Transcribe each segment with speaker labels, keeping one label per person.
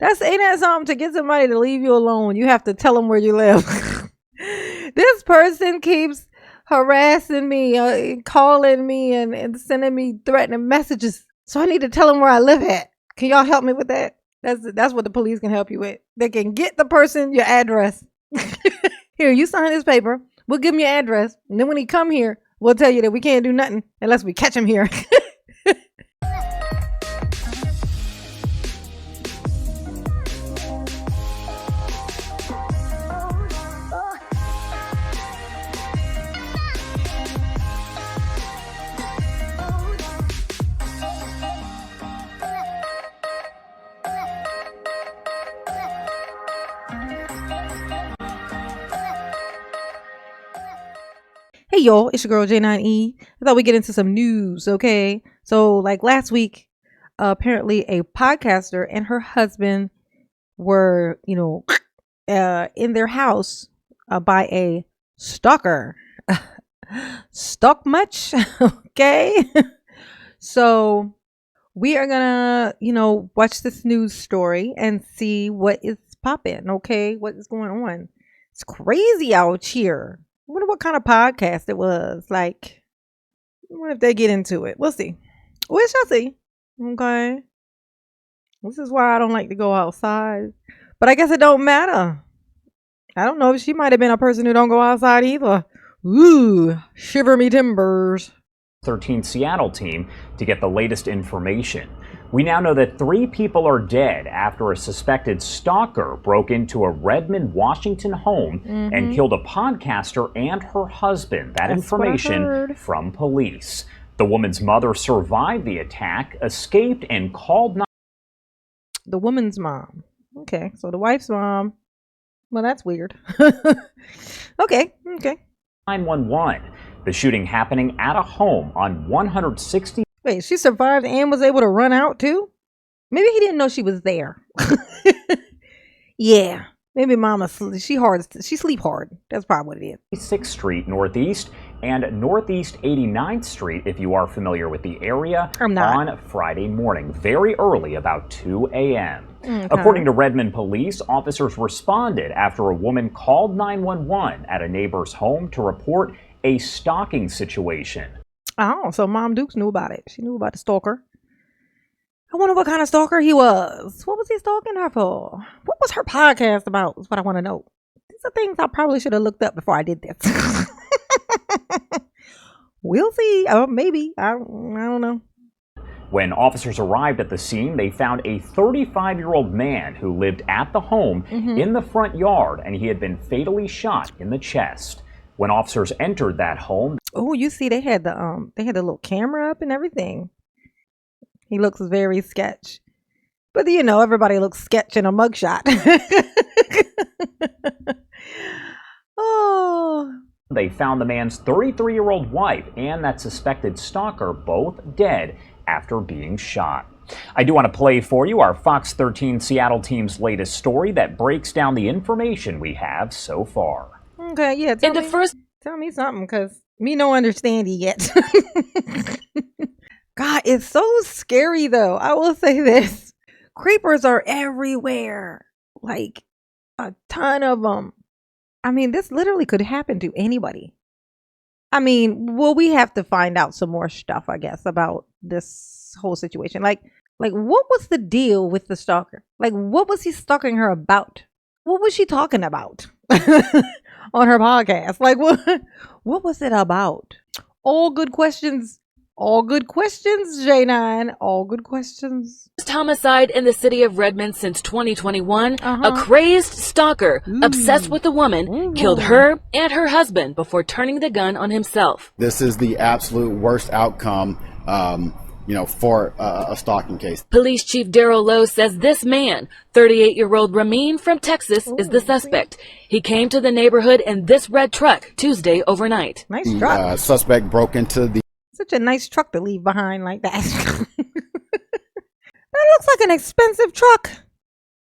Speaker 1: Ain't that something? To get somebody to leave you alone, you have to tell them where you live. This person keeps harassing me, calling me, and sending me threatening messages. So I need to tell them where I live at. Can y'all help me with that? That's what the police can help you with. They can get the person your address. Here, you sign this paper. We'll give him your address. And then when he come here, we'll tell you that we can't do nothing unless we catch him here. Hey y'all, it's your girl J9E. I thought we'd get into some news, okay? So like last week, apparently a podcaster and her husband were, in their house by a stalker. Stalk much? Okay. So we are gonna, watch this news story and see what is popping, okay? What is going on? It's crazy out here. I wonder what kind of podcast it was. Like, I wonder if they get into it. We'll see. We shall see. Okay. This is why I don't like to go outside. But I guess it don't matter. I don't know if she might have been a person who don't go outside either. Ooh, shiver me timbers.
Speaker 2: 13 Seattle team to get the latest information. We now know that 3 people are dead after a suspected stalker broke into a Redmond, Washington home and killed a podcaster and her husband. That's information from police. The woman's mother survived the attack, escaped, and called.
Speaker 1: The woman's mom. Okay, so the wife's mom. Well, that's weird. Okay.
Speaker 2: 911. The shooting happening at a home on 160.
Speaker 1: Wait, she survived and was able to run out too? Maybe he didn't know she was there. Yeah, maybe mama, she sleep hard. That's probably what it is.
Speaker 2: 6th Street Northeast and Northeast 89th Street, if you are familiar with the area,
Speaker 1: I'm not.
Speaker 2: On Friday morning, very early, about 2 a.m.
Speaker 1: Okay.
Speaker 2: According to Redmond police, officers responded after a woman called 911 at a neighbor's home to report a stalking situation.
Speaker 1: Oh, so Mom Dukes knew about it. She knew about the stalker. I wonder what kind of stalker he was. What was he stalking her for? What was her podcast about? Is what I want to know. These are things I probably should have looked up before I did this. We'll see. Maybe. I don't know.
Speaker 2: When officers arrived at the scene, they found a 35-year-old man who lived at the home in the front yard, and he had been fatally shot in the chest. When officers entered that home,
Speaker 1: oh, you see, they had the little camera up and everything. He looks very sketch, but everybody looks sketch in a mugshot. Oh.
Speaker 2: They found the man's 33-year-old wife and that suspected stalker both dead after being shot. I do want to play for you our Fox 13 Seattle team's latest story that breaks down the information we have so far.
Speaker 1: Okay, yeah. Tell me something, because me no understand it yet. God, it's so scary though. I will say this. Creepers are everywhere. Like a ton of them. I mean, this literally could happen to anybody. I mean, well, we have to find out some more stuff, I guess, about this whole situation. Like what was the deal with the stalker? Like, what was he stalking her about? What was she talking about on her podcast? Like, what was it about? All good questions. All good questions, J9. All good questions.
Speaker 3: Homicide in the city of Redmond since 2021. A crazed stalker obsessed with a woman killed her and her husband before turning the gun on himself.
Speaker 4: This is the absolute worst outcome, for a stalking case.
Speaker 3: Police Chief Daryl Lowe says this man, 38-year-old Ramin from Texas, is the suspect. He came to the neighborhood in this red truck Tuesday overnight.
Speaker 1: Nice truck.
Speaker 4: Suspect broke into the...
Speaker 1: Such a nice truck to leave behind like that. That looks like an expensive truck.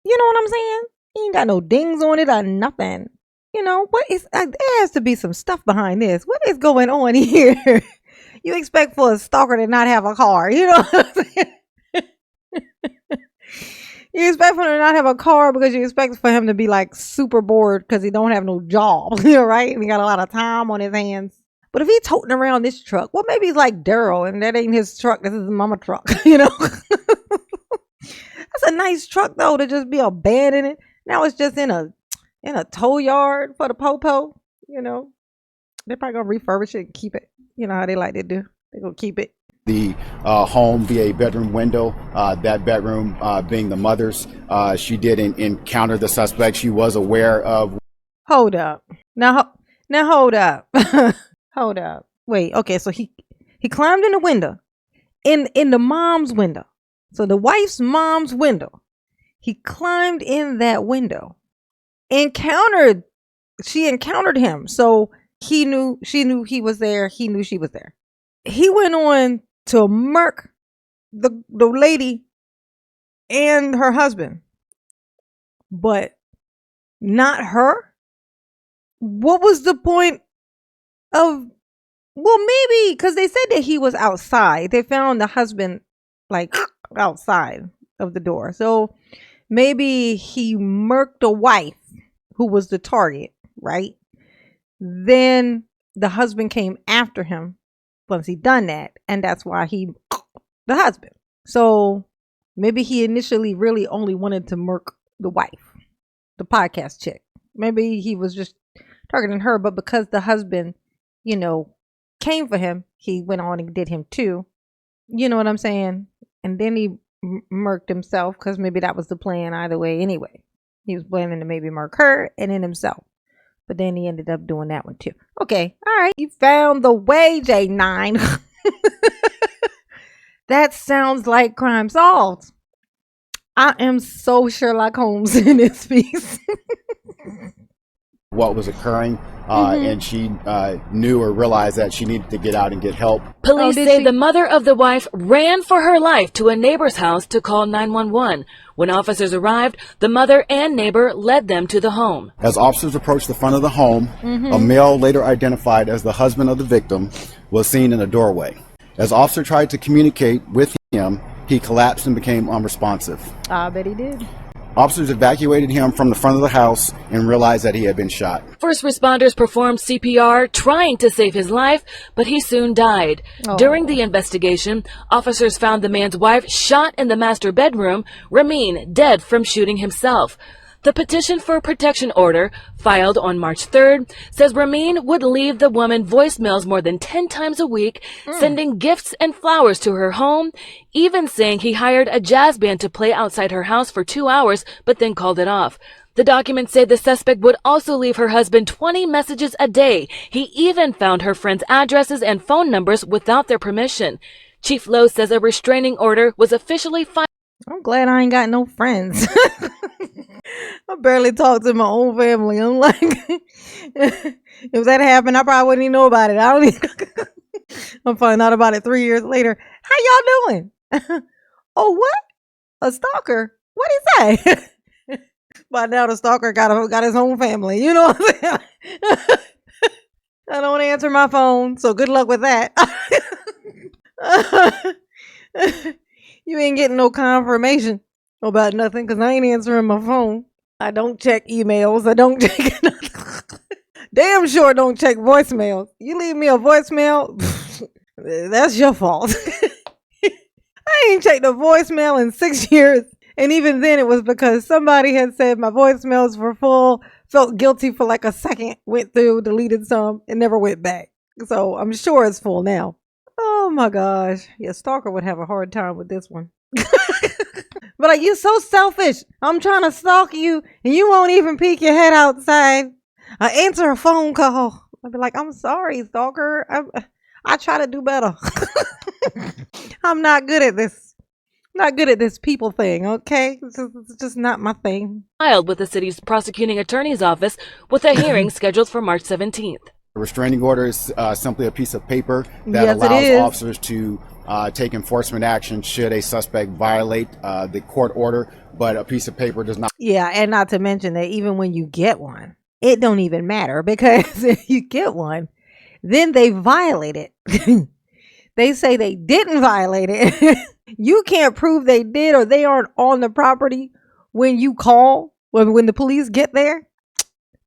Speaker 1: You know what I'm saying? He ain't got no dings on it or nothing. What is... there has to be some stuff behind this. What is going on here? You expect for a stalker to not have a car, you know what I'm saying? You expect for him to not have a car because you expect for him to be like super bored because he don't have no job, right? And he got a lot of time on his hands. But if he's toting around this truck, well, maybe he's like Daryl and that ain't his truck. This is his mama truck, That's a nice truck though to just be abandoning. Now it's just in a tow yard for the popo, They're probably gonna refurbish it and keep it. You know how they like to do. They're gonna keep it.
Speaker 4: The home via a bedroom window, that bedroom being the mother's. She did encounter the suspect. She was aware of.
Speaker 1: Hold up. Now hold up. Hold up. Wait, okay, so he climbed in the window. In the mom's window. So the wife's mom's window. He climbed in that window. She encountered him. So she knew he was there. He knew she was there. He went on to murk the lady and her husband, but not her. What was the point of? Well, maybe because they said that he was outside. They found the husband like outside of the door. So maybe he murked the wife who was the target, right? Then the husband came after him once he done that, and that's why the husband. So maybe he initially really only wanted to murk the wife, the podcast chick. Maybe he was just targeting her, but because the husband, came for him, he went on and did him too. You know what I'm saying? And then he murked himself because maybe that was the plan either way anyway. He was planning to maybe murk her and then himself. But then he ended up doing that one too. Okay. All right. You found the way, J9. That sounds like crime solved. I am so Sherlock Holmes in this piece.
Speaker 4: What was occurring, and she knew or realized that she needed to get out and get help.
Speaker 3: Police say the mother of the wife ran for her life to a neighbor's house to call 911. When officers arrived, the mother and neighbor led them to the home.
Speaker 4: As officers approached the front of the home, a male later identified as the husband of the victim was seen in a doorway. As officer tried to communicate with him, he collapsed and became unresponsive.
Speaker 1: I bet he did.
Speaker 4: Officers evacuated him from the front of the house and realized that he had been shot.
Speaker 3: First responders performed CPR, trying to save his life, but he soon died.
Speaker 1: Oh.
Speaker 3: During the investigation, officers found the man's wife shot in the master bedroom, Ramin dead from shooting himself. The petition for protection order, filed on March 3rd, says Ramin would leave the woman voicemails more than 10 times a week, sending gifts and flowers to her home, even saying he hired a jazz band to play outside her house for 2 hours, but then called it off. The documents say the suspect would also leave her husband 20 messages a day. He even found her friends' addresses and phone numbers without their permission. Chief Lowe says a restraining order was officially filed.
Speaker 1: I'm glad I ain't got no friends. I barely talk to my own family. I'm like, if that happened, I probably wouldn't even know about it. I don't even. I'm finding out about it 3 years later. How y'all doing? Oh, what? A stalker? What'd he say? By now, the stalker got his own family. You know what I'm saying? I don't answer my phone, so good luck with that. You ain't getting no confirmation about nothing because I ain't answering my phone. I don't check emails. I don't check nothing. Damn sure don't check voicemails. You leave me a voicemail, that's your fault. I ain't checked a voicemail in 6 years. And even then it was because somebody had said my voicemails were full, felt guilty for like a second, went through, deleted some, and never went back. So I'm sure it's full now. Oh my gosh. Yeah, stalker would have a hard time with this one. But like, you're so selfish. I'm trying to stalk you and you won't even peek your head outside. I answer a phone call. I'd be like, I'm sorry, stalker. I try to do better. I'm not good at this. Not good at this people thing, okay? It's just not my thing.
Speaker 3: Filed with the city's prosecuting attorney's office with a hearing scheduled for March 17th.
Speaker 4: A restraining order is simply a piece of paper that allows officers to take enforcement action should a suspect violate the court order, but a piece of paper does not.
Speaker 1: Yeah, and not to mention that even when you get one, it don't even matter because if you get one, then they violate it. They say they didn't violate it. You can't prove they did or they aren't on the property when you call, when the police get there,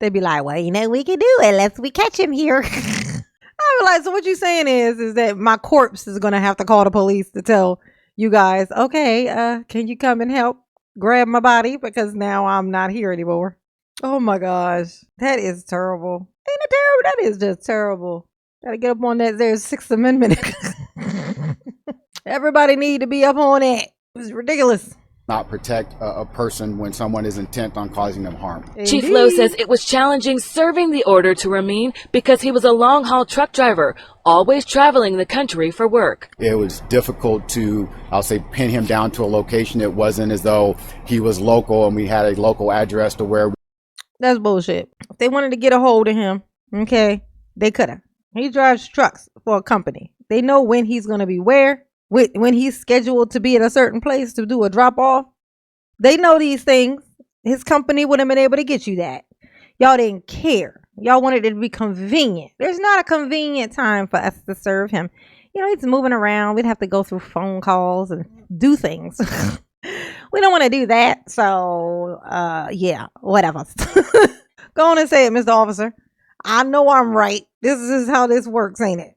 Speaker 1: they be like, well, we can do it unless we catch him here. I be like, so what you saying is that my corpse is going to have to call the police to tell you guys, okay, can you come and help grab my body because now I'm not here anymore. Oh my gosh, that is terrible. Ain't it terrible? That is just terrible. Gotta get up on that. There's Sixth Amendment. Everybody need to be up on it. It's ridiculous.
Speaker 4: Not protect a person when someone is intent on causing them harm.
Speaker 1: Indeed.
Speaker 3: Chief Lowe says it was challenging serving the order to Ramin because he was a long-haul truck driver, always traveling the country for work.
Speaker 4: It was difficult to, I'll say, pin him down to a location. It wasn't as though he was local and we had a local address to where.
Speaker 1: That's bullshit. If they wanted to get a hold of him, okay, they could have. He drives trucks for a company. They know when he's going to be where, when he's scheduled to be at a certain place to do a drop off. They know these things. His company would have been able to get you that. Y'all didn't care. Y'all wanted it to be convenient. There's not a convenient time for us to serve him. He's moving around. We'd have to go through phone calls and do things. We don't want to do that. So, yeah, whatever. Go on and say it, Mr. Officer. I know I'm right. This is how this works, ain't it?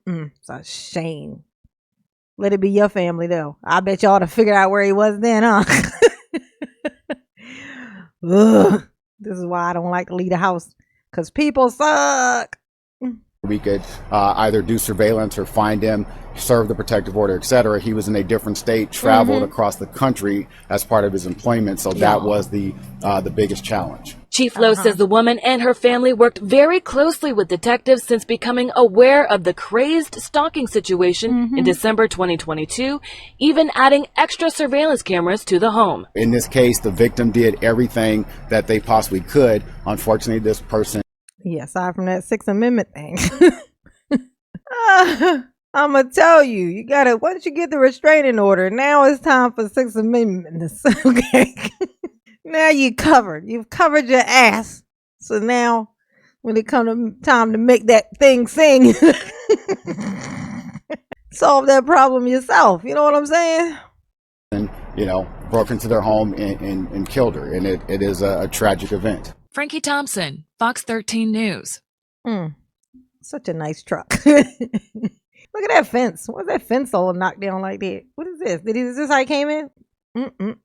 Speaker 1: It's a shame. Let it be your family, though. I bet y'all to figure out where he was then, huh? Ugh. This is why I don't like to leave the house. Because people suck.
Speaker 4: We could either do surveillance or find him, serve the protective order, etc. He was in a different state, traveled across the country as part of his employment. So that was the biggest challenge.
Speaker 3: Chief Lowe says the woman and her family worked very closely with detectives since becoming aware of the crazed stalking situation in December 2022, even adding extra surveillance cameras to the home.
Speaker 4: In this case, the victim did everything that they possibly could. Unfortunately, this person.
Speaker 1: Yeah, aside from that Sixth Amendment thing. I'm going to tell you, once you get the restraining order, now it's time for Sixth Amendment. Okay. Now you're covered. You've covered your ass. So now, when it comes time to make that thing sing, solve that problem yourself. You know what I'm saying?
Speaker 4: And, broke into their home and killed her. And it is a tragic event.
Speaker 5: Frankie Thompson, Fox 13 News.
Speaker 1: Such a nice truck. Look at that fence. What's that fence all knocked down like that? What is this? Is this how he came in?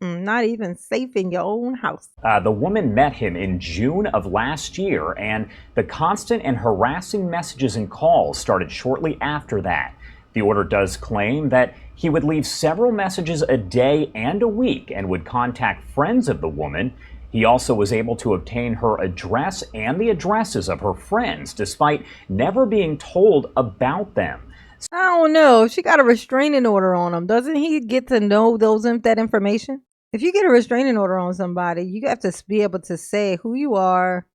Speaker 1: Not even safe in your own house.
Speaker 2: The woman met him in June of last year, and the constant and harassing messages and calls started shortly after that. The order does claim that he would leave several messages a day and a week and would contact friends of the woman. He also was able to obtain her address and the addresses of her friends, despite never being told about them.
Speaker 1: I don't know. She got a restraining order on him. Doesn't he get to know that information? If you get a restraining order on somebody, you have to be able to say who you are,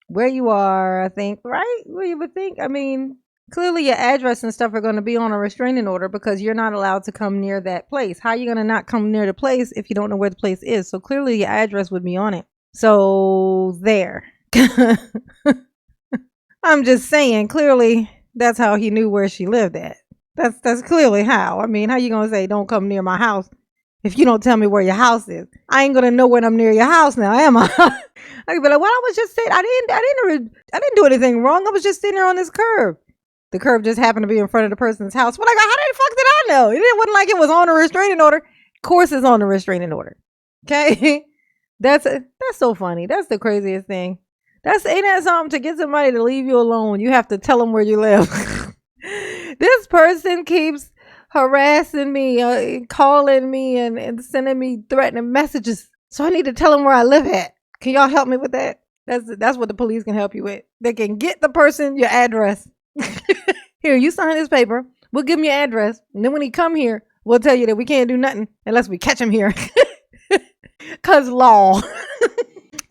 Speaker 1: where you are, I think, right? What you would think. I mean, clearly your address and stuff are going to be on a restraining order because you're not allowed to come near that place. How are you going to not come near the place if you don't know where the place is? So clearly your address would be on it. So there. I'm just saying, clearly that's how he knew where she lived at. That's clearly how. I mean, how you going to say don't come near my house if you don't tell me where your house is? I ain't going to know when I'm near your house now, am I? I could be like, well, I was just saying, I didn't do anything wrong. I was just sitting there on this curb. The curb just happened to be in front of the person's house. Well, like, how the fuck did I know? It wasn't like it was on a restraining order. Of course it's on a restraining order. Okay? That's so funny. That's the craziest thing. Ain't that something? To get somebody to leave you alone, you have to tell them where you live. This person keeps harassing me, calling me, and sending me threatening messages. So I need to tell them where I live at. Can y'all help me with that? That's what the police can help you with. They can get the person your address. Here, you sign this paper. We'll give him your address. And then when he come here, we'll tell you that we can't do nothing unless we catch him here. Cause law.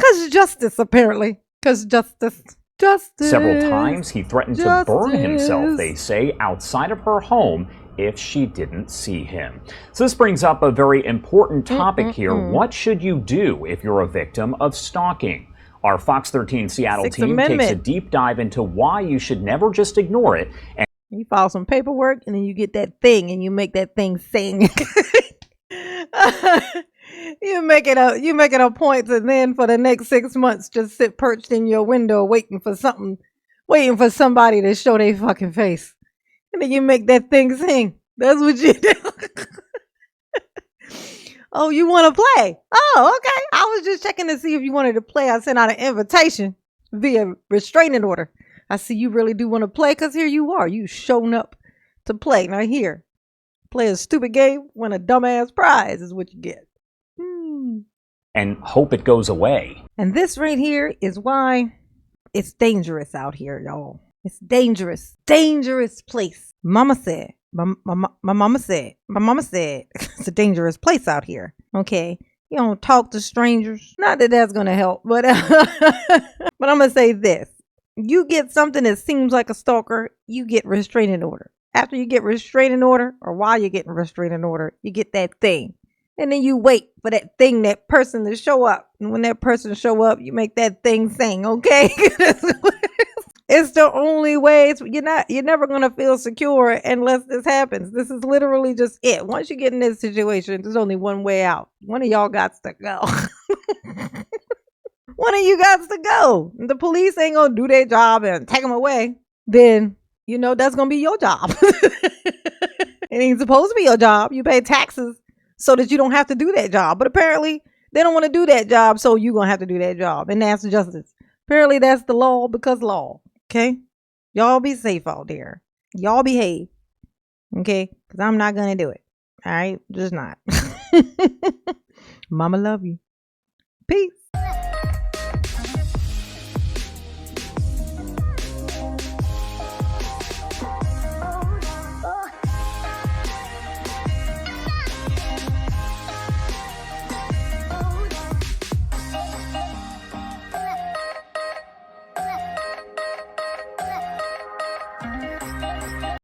Speaker 1: Cause justice, apparently. Cause justice.
Speaker 2: Several times he threatened to burn himself, they say, outside of her home if she didn't see him. So this brings up a very important topic here. What should you do if you're a victim of stalking? Our Fox 13 Seattle
Speaker 1: Sixth
Speaker 2: team
Speaker 1: Amendment.
Speaker 2: takes a deep dive into why you should never just ignore it. And
Speaker 1: you file some paperwork and then you get that thing and you make that thing sing. You make it a point to then for the next 6 months just sit perched in your window waiting for somebody to show their fucking face. And then you make that thing sing. That's what you do. Oh, you want to play? Oh, okay. I was just checking to see if you wanted to play. I sent out an invitation via restraining order. I see you really do want to play because here you are. You shown up to play. Now here, play a stupid game, win a dumbass prize is what you get.
Speaker 2: And hope it goes away.
Speaker 1: And this right here is why it's dangerous out here, y'all. It's dangerous. Dangerous place. Mama said. My mama said. My mama said it's a dangerous place out here. Okay. You don't talk to strangers. Not that that's going to help, but but I'm going to say this. You get something that seems like a stalker, you get restraining order. After you get restraining order, or while you're getting restraining order, you get that thing. And then you wait for that thing, that person to show up. And when that person show up, you make that thing sing, okay? It's the only way. You're never gonna feel secure unless this happens. This is literally just it. Once you get in this situation, there's only one way out. One of y'all got to go. One of you got to go. The police ain't gonna do their job and take them away. Then that's gonna be your job. It ain't supposed to be your job. You pay taxes so that you don't have to do that job. But apparently they don't want to do that job, so you're gonna have to do that job. And that's justice. Apparently that's the law because law. Okay? Y'all be safe out there. Y'all behave. Okay? Because I'm not gonna do it. All right? Just not. Mama love you. Peace.